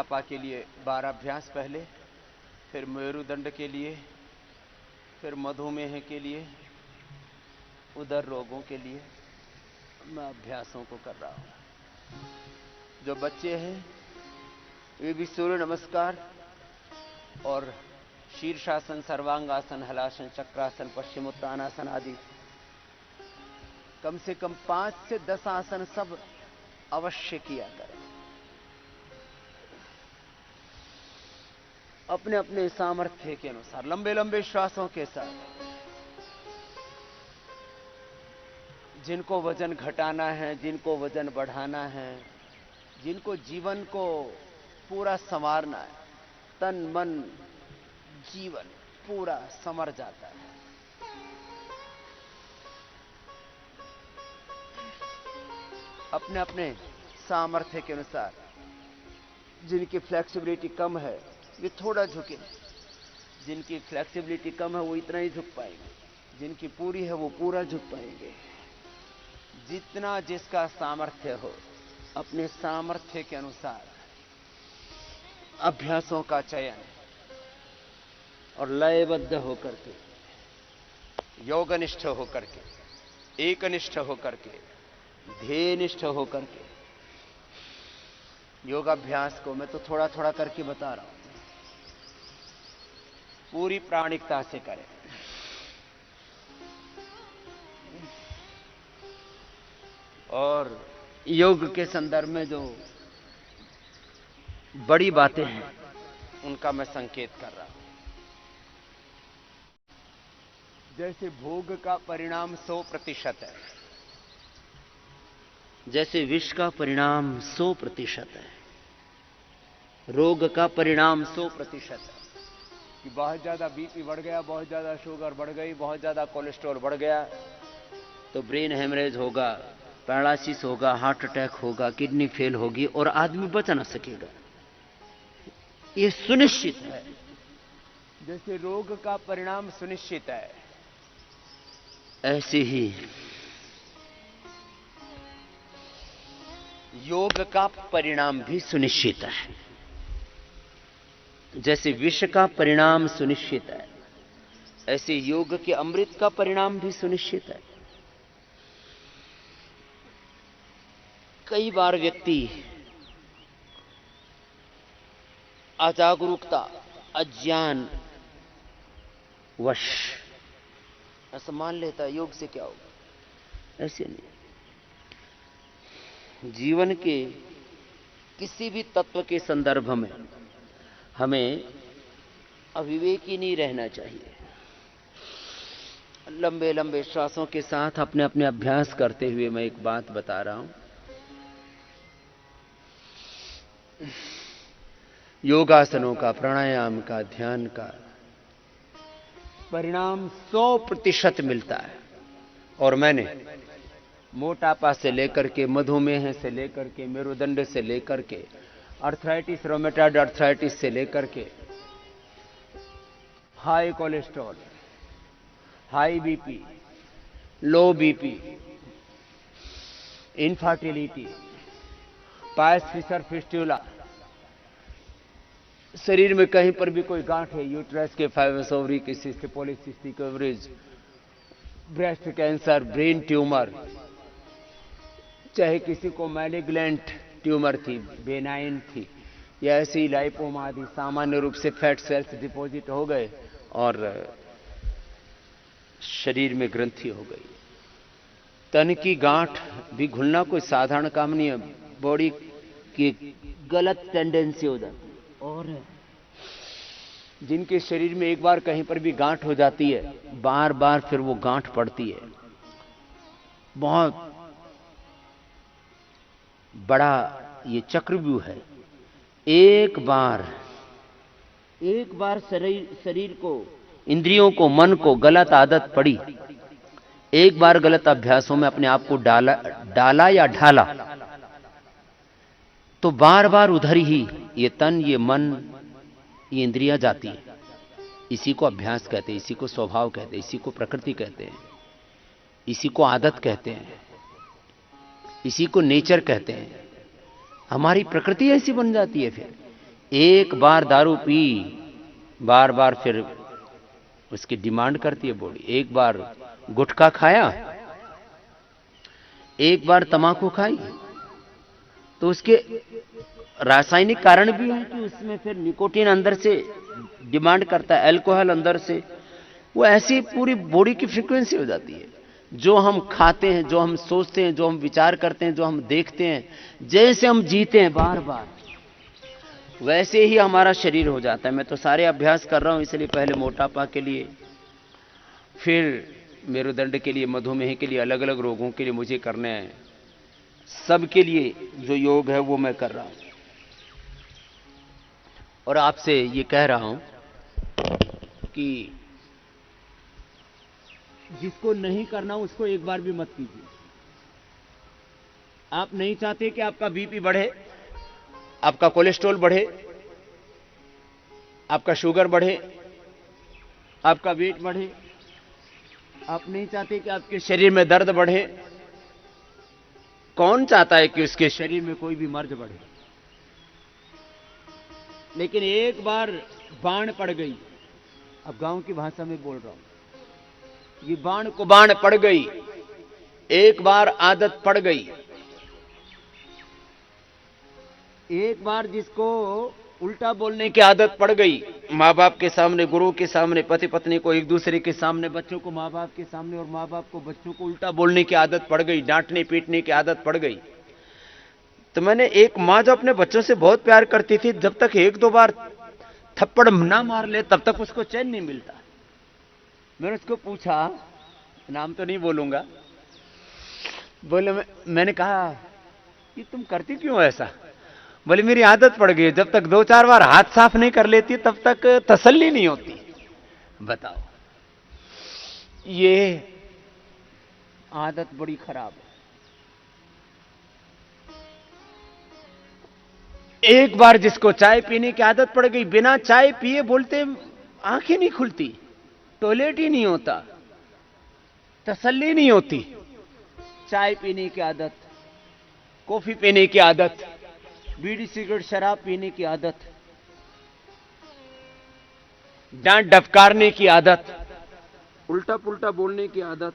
मोटापा के लिए 12 अभ्यास पहले, फिर मेरुदंड के लिए, फिर मधुमेह के लिए, उदर रोगों के लिए मैं अभ्यासों को कर रहा हूं। जो बच्चे हैं वे भी सूर्य नमस्कार और शीर्षासन, सर्वांगासन, हलासन, चक्रासन, पश्चिमोत्तानासन आदि कम से कम 5 से 10 आसन सब अवश्य किया करें। अपने अपने सामर्थ्य के अनुसार लंबे लंबे श्वासों के साथ। जिनको वजन घटाना है, जिनको वजन बढ़ाना है, जिनको जीवन को पूरा संवारना है, तन मन जीवन पूरा संवर जाता है। अपने अपने सामर्थ्य के अनुसार। जिनकी फ्लेक्सिबिलिटी कम है वे थोड़ा झुके, जिनकी फ्लेक्सिबिलिटी कम है वो इतना ही झुक पाएंगे, जिनकी पूरी है वो पूरा झुक पाएंगे। जितना जिसका सामर्थ्य हो अपने सामर्थ्य के अनुसार अभ्यासों का चयन और लयबद्ध होकर के, योगनिष्ठ होकर के, एकनिष्ठ होकर के, ध्येयनिष्ठ होकर के योगाभ्यास को मैं तो थोड़ा थोड़ा करके बता रहा हूं, पूरी प्रामाणिकता से करें। और योग के संदर्भ में जो बड़ी बातें हैं उनका मैं संकेत कर रहा हूं। जैसे भोग का परिणाम 100% है, जैसे विष का परिणाम 100% है, रोग का परिणाम 100% है कि बहुत ज्यादा बीपी बढ़ गया, बहुत ज्यादा शुगर बढ़ गई, बहुत ज्यादा कोलेस्ट्रॉल बढ़ गया तो ब्रेन हेमरेज होगा, पैरालिसिस होगा, हार्ट अटैक होगा, किडनी फेल होगी और आदमी बच ना सकेगा। ये सुनिश्चित है। जैसे रोग का परिणाम सुनिश्चित है, ऐसे ही योग का परिणाम भी सुनिश्चित है। जैसे विष का परिणाम सुनिश्चित है, ऐसे योग के अमृत का परिणाम भी सुनिश्चित है। कई बार व्यक्ति अजागरूकता, अज्ञान वश ऐसा मान लेता है योग से क्या होगा। ऐसे नहीं। जीवन के किसी भी तत्व के संदर्भ में हमें अविवेकी नहीं रहना चाहिए। लंबे लंबे श्वासों के साथ अपने अपने अभ्यास करते हुए मैं एक बात बता रहा हूं। योगासनों का, प्राणायाम का, ध्यान का परिणाम 100% मिलता है। और मैंने मोटापा से लेकर के, मधुमेह से लेकर के, मेरुदंड से लेकर के, अर्थराइटिस, रोमेटॉइड अर्थराइटिस से लेकर के, high cholesterol, high BP, low BP, infertility, piles fissure fistula, शरीर में कहीं पर भी कोई गांठ है, यूट्रस के फाइब्रस, ओवरी के cyst, polycystic ovaries, breast cancer, brain tumour, चाहे किसी को मैलिग्नेंट ट्यूमर थी, बेनाइन थी, या ऐसी लाइपोमा आदि सामान्य रूप से फैट सेल्स डिपॉजिट हो गए और शरीर में ग्रंथि हो गई। तन की गांठ भी घुलना कोई साधारण काम नहीं है, बॉडी की गलत टेंडेंसी हो जाती है। और जिनके शरीर में एक बार कहीं पर भी गांठ हो जाती है, बार बार फिर वो गांठ पड़ती है। बहुत बड़ा ये चक्रव्यूह है। एक बार शरीर को, इंद्रियों को, मन को गलत आदत पड़ी, एक बार गलत अभ्यासों में अपने आप को डाला या ढाला, तो बार बार उधर ही ये तन, ये मन, ये इंद्रियां जाती है। इसी को अभ्यास कहते हैं, इसी को स्वभाव कहते हैं, इसी को प्रकृति कहते हैं, इसी को आदत कहते हैं, इसी को नेचर कहते हैं। हमारी प्रकृति ऐसी बन जाती है फिर एक बार दारू पी, बार बार फिर उसकी डिमांड करती है बॉडी। एक बार गुटखा खाया, एक बार तंबाकू खाई, तो उसके रासायनिक कारण भी है कि उसमें फिर निकोटीन अंदर से डिमांड करता है, अल्कोहल अंदर से। वो ऐसी पूरी बॉडी की फ्रीक्वेंसी हो जाती है। जो हम खाते हैं, जो हम सोचते हैं, जो हम विचार करते हैं, जो हम देखते हैं, जैसे हम जीते हैं बार बार, वैसे ही हमारा शरीर हो जाता है। मैं तो सारे अभ्यास कर रहा हूं, इसलिए पहले मोटापा के लिए, फिर मेरुदंड के लिए, मधुमेह के लिए, अलग अलग रोगों के लिए मुझे करने हैं। सबके लिए जो योग है वो मैं कर रहा हूं। और आपसे ये कह रहा हूं कि जिसको नहीं करना उसको एक बार भी मत कीजिए। आप नहीं चाहते कि आपका बीपी बढ़े, आपका कोलेस्ट्रॉल बढ़े, आपका शुगर बढ़े, आपका वेट बढ़े। आप नहीं चाहते कि आपके शरीर में दर्द बढ़े। कौन चाहता है कि उसके शरीर में कोई भी मर्ज बढ़े? लेकिन एक बार बाण पड़ गई, अब गांव की भाषा में बोल रहा हूं, ये बाण को बाण पड़ गई, एक बार आदत पड़ गई। एक बार जिसको उल्टा बोलने की आदत पड़ गई, माँ बाप के सामने, गुरु के सामने, पति पत्नी को एक दूसरे के सामने, बच्चों को माँ बाप के सामने और माँ बाप को बच्चों को उल्टा बोलने की आदत पड़ गई, डांटने पीटने की आदत पड़ गई। तो मैंने, एक माँ जो अपने बच्चों से बहुत प्यार करती थी, जब तक एक दो बार थप्पड़ ना मार ले तब तक उसको चैन नहीं मिलता। मैंने उसको पूछा, नाम तो नहीं बोलूंगा, बोले, मैंने कहा कि तुम करती क्यों ऐसा? बोले मेरी आदत पड़ गई, जब तक दो चार बार हाथ साफ नहीं कर लेती तब तक तसल्ली नहीं होती। बताओ, ये आदत बड़ी खराब है। एक बार जिसको चाय पीने की आदत पड़ गई, बिना चाय पिए बोलते आंखें नहीं खुलती, टॉयलेट ही नहीं होता, तसल्ली नहीं होती। चाय पीने की आदत, कॉफी पीने की आदत, बीड़ी सिगरेट शराब पीने की आदत, डांट डफकारने की आदत, उल्टा पुल्टा बोलने की आदत,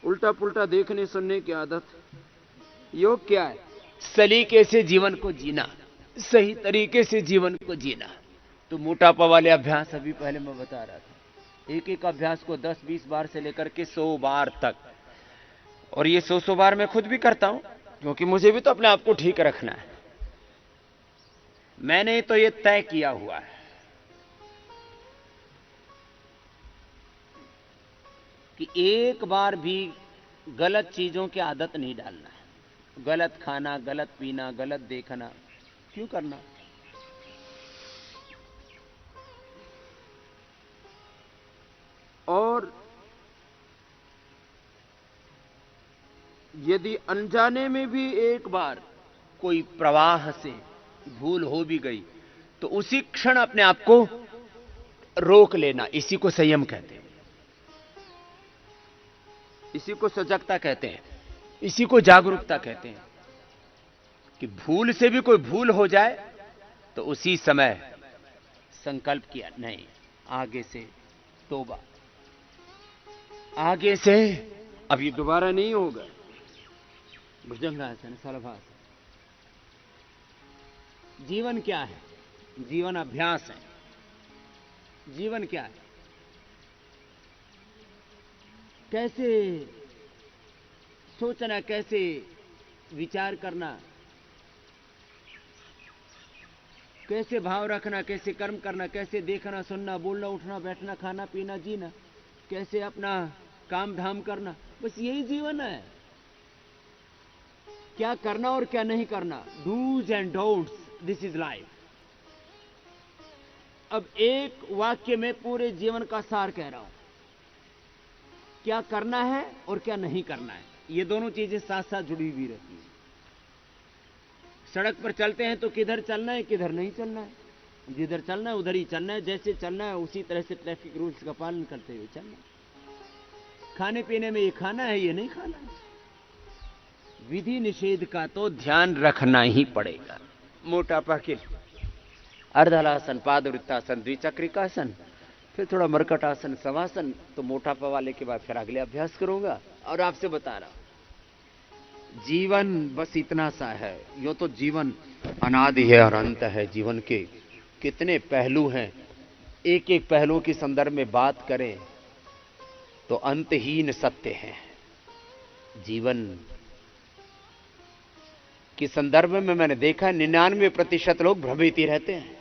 उल्टा पुल्टा देखने सुनने की आदत। योग क्या है? सलीके से जीवन को जीना, सही तरीके से जीवन को जीना। तो मोटापा वाले अभ्यास अभी पहले मैं बता रहा था, एक एक अभ्यास को 10-20 बार से लेकर के 100 बार तक। और ये 100 बार मैं खुद भी करता हूं, क्योंकि मुझे भी तो अपने आप को ठीक रखना है। मैंने तो ये तय किया हुआ है कि एक बार भी गलत चीजों की आदत नहीं डालना है। गलत खाना, गलत पीना, गलत देखना क्यों करना? और यदि अनजाने में भी एक बार कोई प्रवाह से भूल हो भी गई, तो उसी क्षण अपने आप को रोक लेना, इसी को संयम कहते हैं, इसी को सजगता कहते हैं, इसी को जागरूकता कहते हैं। कि भूल से भी कोई भूल हो जाए तो उसी समय संकल्प किया, नहीं, आगे से तौबा, आगे से अब ये दोबारा नहीं होगा। भुजंगासन, सलभासन। जीवन क्या है? जीवन अभ्यास है। जीवन क्या है? कैसे सोचना, कैसे विचार करना, कैसे भाव रखना, कैसे कर्म करना, कैसे देखना, सुनना, बोलना, उठना, बैठना, खाना, पीना, जीना, कैसे अपना काम धाम करना, बस यही जीवन है। क्या करना और क्या नहीं करना, dos and don'ts, this is life. अब एक वाक्य में पूरे जीवन का सार कह रहा हूं। क्या करना है और क्या नहीं करना है, ये दोनों चीजें साथ साथ जुड़ी हुई रहती हैं। सड़क पर चलते हैं तो किधर चलना है, किधर नहीं चलना है, जिधर चलना है उधर ही चलना है, जैसे चलना है उसी तरह से ट्रैफिक रूल्स का पालन करते हुए चलना है। खाने पीने में ये खाना है, ये नहीं खाना है, विधि निषेध का तो ध्यान रखना ही पड़ेगा। मोटापा के अर्धहलासन, पादवृत्तासन, द्विचक्रिकासन, फिर थोड़ा मरकटासन, शवासन। तो मोटापा वाले के बाद फिर अगले अभ्यास करूंगा। और आपसे बता रहा हूं, जीवन बस इतना सा है। यो तो जीवन अनादि है और अंत है। जीवन के कितने पहलू हैं, एक एक पहलुओं के संदर्भ में बात करें तो अंतहीन सत्य है। जीवन के संदर्भ में मैंने देखा 99% लोग भ्रमित ही रहते हैं।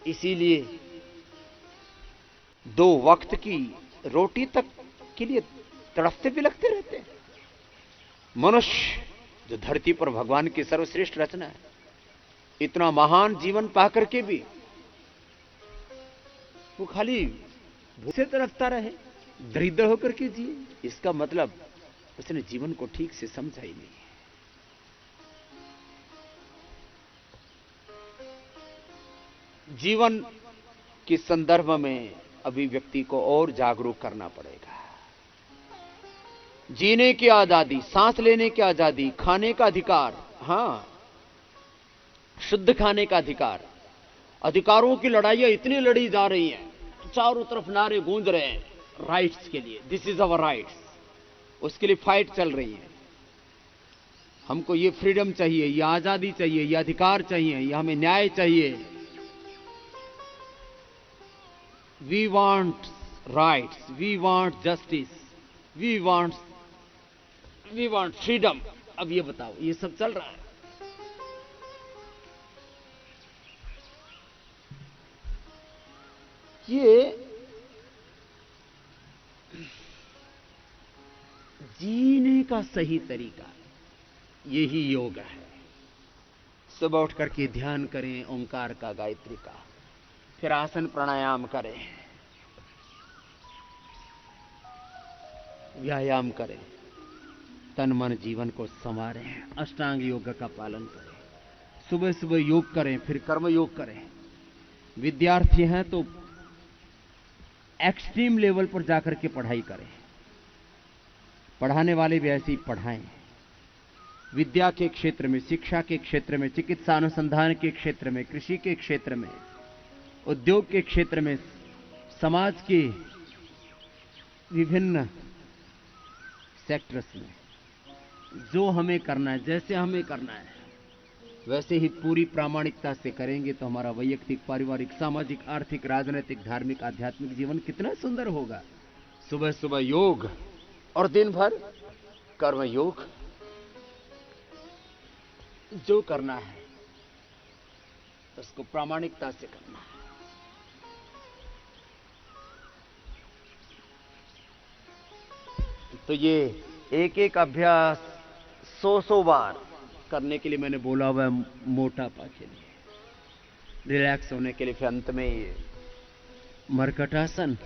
इसीलिए 2 वक्त की रोटी तक के लिए तड़पते बिलखते रहते हैं। मनुष्य जो धरती पर भगवान की सर्वश्रेष्ठ रचना है, इतना महान जीवन पाकर के भी वो खाली भूसे तड़पता रहे, दरिद्र होकर के जिए। इसका मतलब उसने जीवन को ठीक से समझा ही नहीं। जीवन के संदर्भ में अभी व्यक्ति को और जागरूक करना पड़ेगा। जीने की आजादी, सांस लेने की आजादी, खाने का अधिकार, हां, शुद्ध खाने का अधिकार। अधिकारों की लड़ाइयां इतनी लड़ी जा रही हैं, चारों तरफ नारे गूंज रहे हैं राइट्स के लिए। दिस इज अवर राइट्स, उसके लिए फाइट चल रही है। हमको ये फ्रीडम चाहिए, ये आजादी चाहिए, ये अधिकार चाहिए, ये हमें न्याय चाहिए। We want rights, we want justice, we want freedom. अब ये बताओ, ये सब चल रहा है। ये जीने का सही तरीका, यही योग है। सुबह उठ करके ध्यान करें ओंकार का, गायत्री का, फिर आसन प्राणायाम करें, व्यायाम करें, तन मन जीवन को संवारें, अष्टांग योग का पालन करें, सुबह सुबह योग करें, फिर कर्म योग करें। विद्यार्थी हैं तो एक्सट्रीम लेवल पर जाकर के पढ़ाई करें, पढ़ाने वाले भी ऐसे ही पढ़ाएं। विद्या के क्षेत्र में, शिक्षा के क्षेत्र में, चिकित्सा अनुसंधान के क्षेत्र में, कृषि के क्षेत्र में, उद्योग के क्षेत्र में, समाज के विभिन्न सेक्टर्स में जो हमें करना है, जैसे हमें करना है, वैसे ही पूरी प्रामाणिकता से करेंगे तो हमारा वैयक्तिक, पारिवारिक, सामाजिक, आर्थिक, राजनीतिक, धार्मिक, आध्यात्मिक जीवन कितना सुंदर होगा। सुबह सुबह योग और दिन भर कर्म योग। जो करना है उसको प्रामाणिकता से करना है। तो ये एक एक अभ्यास 100 बार करने के लिए मैंने बोला हुआ है, मोटापा के लिए, रिलैक्स होने के लिए। फिर अंत में ये मरकटासन,